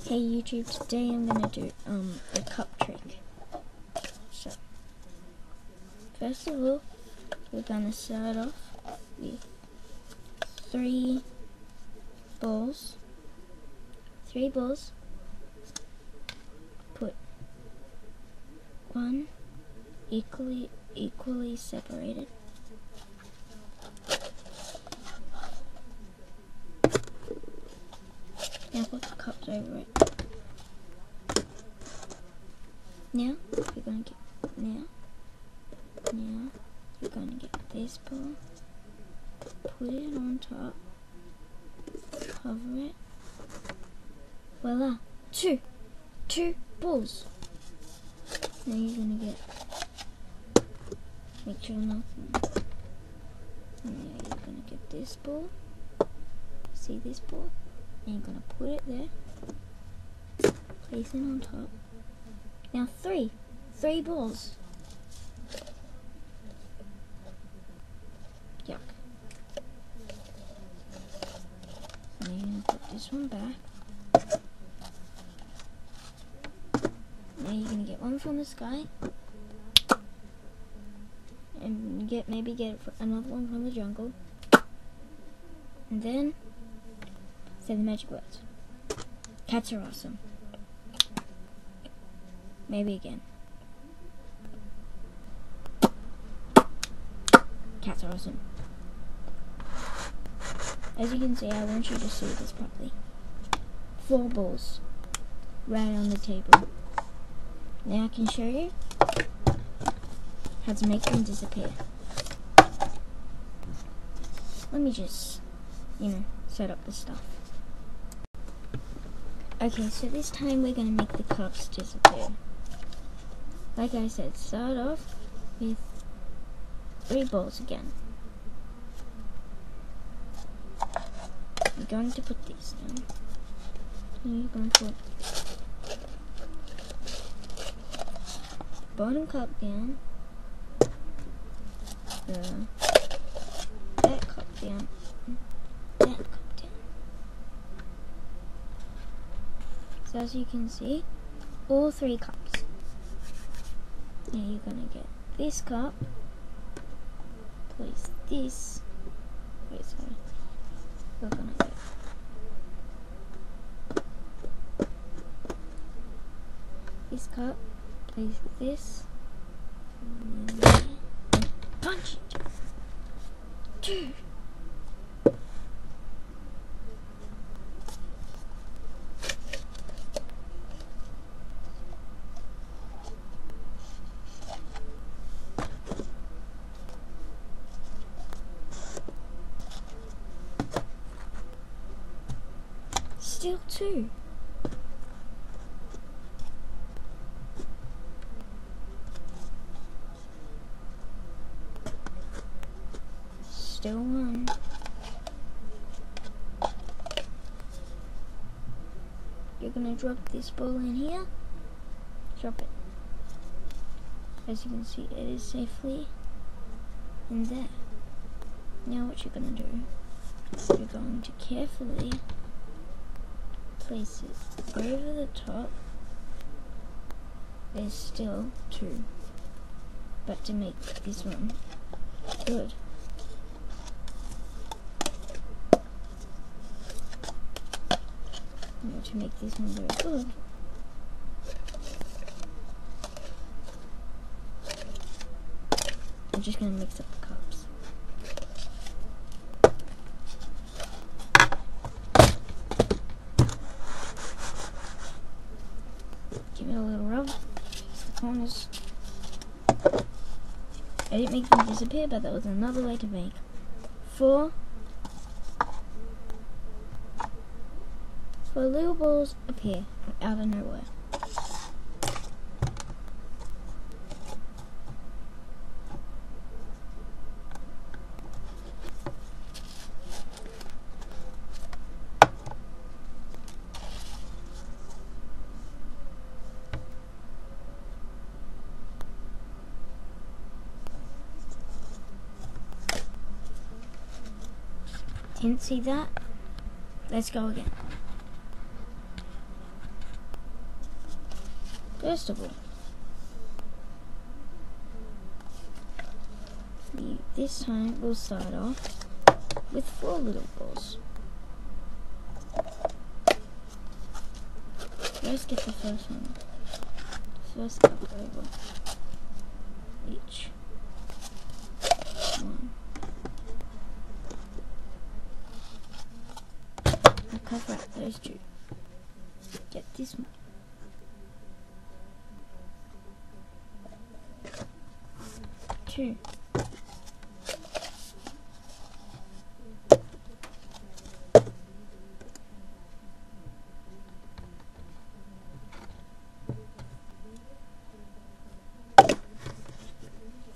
Hey YouTube, today I'm gonna do a cup trick. So first of all, we're gonna start off with 3 balls. Put one equally separated. Now put the cups over it. Now you're gonna get this ball, put it on top, cover it. Voila! Two balls. Now you're gonna make sure nothing. And now you're gonna get this ball. See this ball? And you're gonna put it there. Place it on top. Now three balls. Yuck. Now you're gonna put this one back. Now you're gonna get one from the sky, and maybe get another one from the jungle, and then say the magic words. Cats are awesome. Maybe again. Cats are awesome. As you can see, I want you to see this properly. 4 balls right on the table. Now I can show you how to make them disappear. Let me just, set up the stuff. Okay, so this time we're going to make the cups disappear. Like I said, start off with 3 balls again. You're going to put these down. And you're going to put bottom cup down, that cup down, that cup down. So as you can see, all 3 cups. Now you're gonna get this cup, place this, we're gonna get this cup, place this, and punch it. 2. Still 2. Still 1. You're gonna drop this ball in here. Drop it. As you can see, it is safely in there. Now what you're gonna do, you're going to carefully place it over the top. There's still 2. But to make this one good, to make this one very good, I'm just going to mix up the cups. Give it a little rub, the corners. I didn't make them disappear, but that was another way to make 4 little balls appear out of nowhere. Didn't see that? Let's go again. First of all, this time we'll start off with 4 little balls. Let's get the first one. First cup over each one. I'll cover up those 2. Get this one. 2.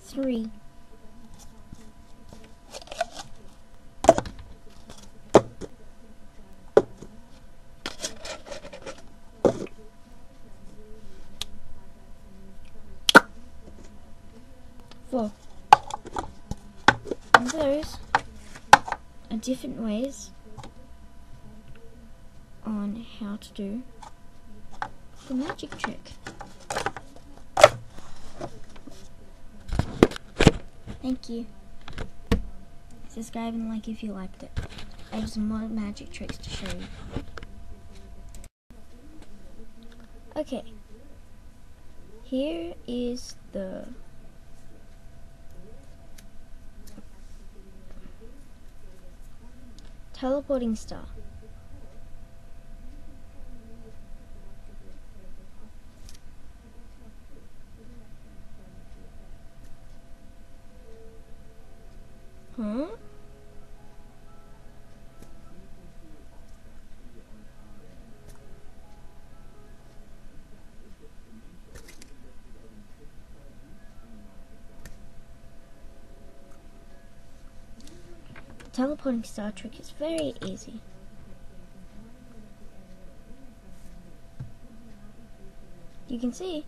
3. 4. And those are different ways on how to do the magic trick. Thank you. Subscribe and like if you liked it. I have some more magic tricks to show you. Okay. Here is the teleporting star. Huh? The teleporting star trick is very easy. You can see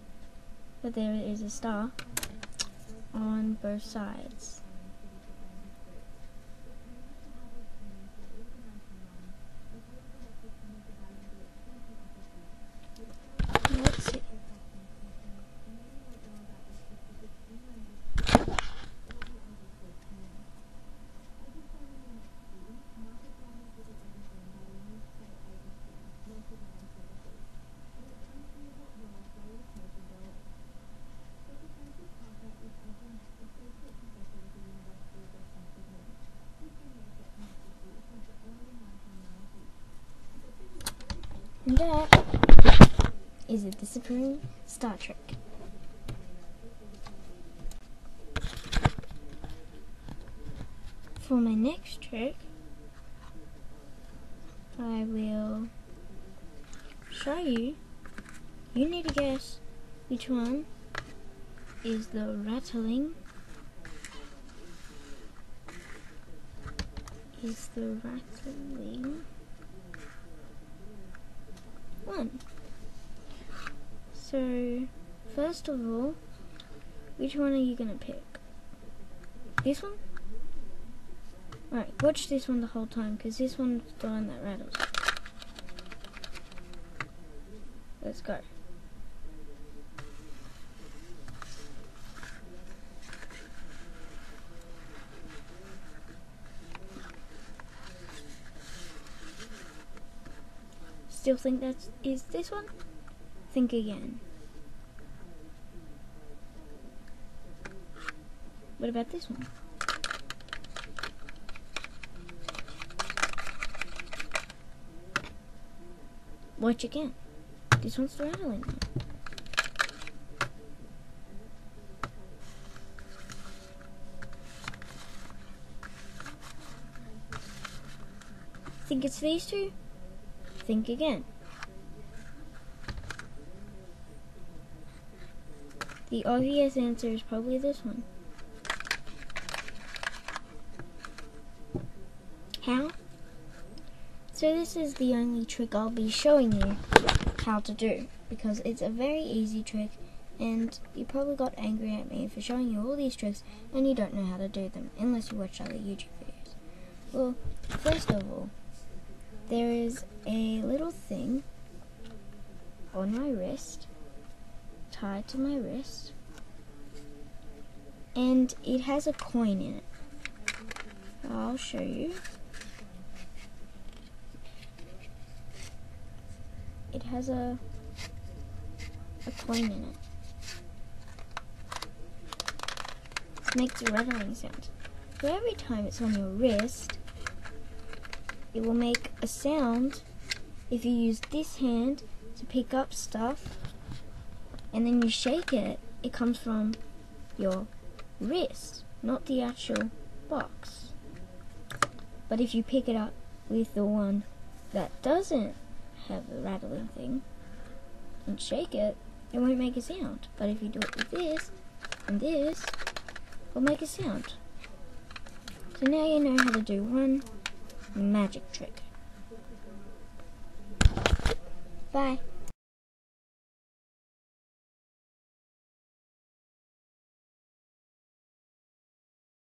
that there is a star on both sides. Let's see. And that is a disappearing star trick. For my next trick, I will show you. You need to guess which one is the rattling. One. So, first of all, which one are you gonna pick? This one? Alright, watch this one the whole time, because this one's the one that rattles. Let's go. Still think that is this one? Think again. What about this one? Watch again. This one's the rattling one. Think it's these two? Think again. The obvious answer is probably this one. How? So this is the only trick I'll be showing you how to do, because it's a very easy trick and you probably got angry at me for showing you all these tricks and you don't know how to do them unless you watch other YouTube videos. Well, first of all, there is a little thing on my wrist tied to my wrist, and it has a coin in it. I'll show you. It has a coin in it. It makes a rattling sound. So every time it's on your wrist, it will make a sound if you use this hand to pick up stuff, and then you shake it. It comes from your wrist, not the actual box. But if you pick it up with the one that doesn't have the rattling thing and shake it, it won't make a sound. But if you do it with this and this, it'll make a sound. So now you know how to do one magic trick. Bye.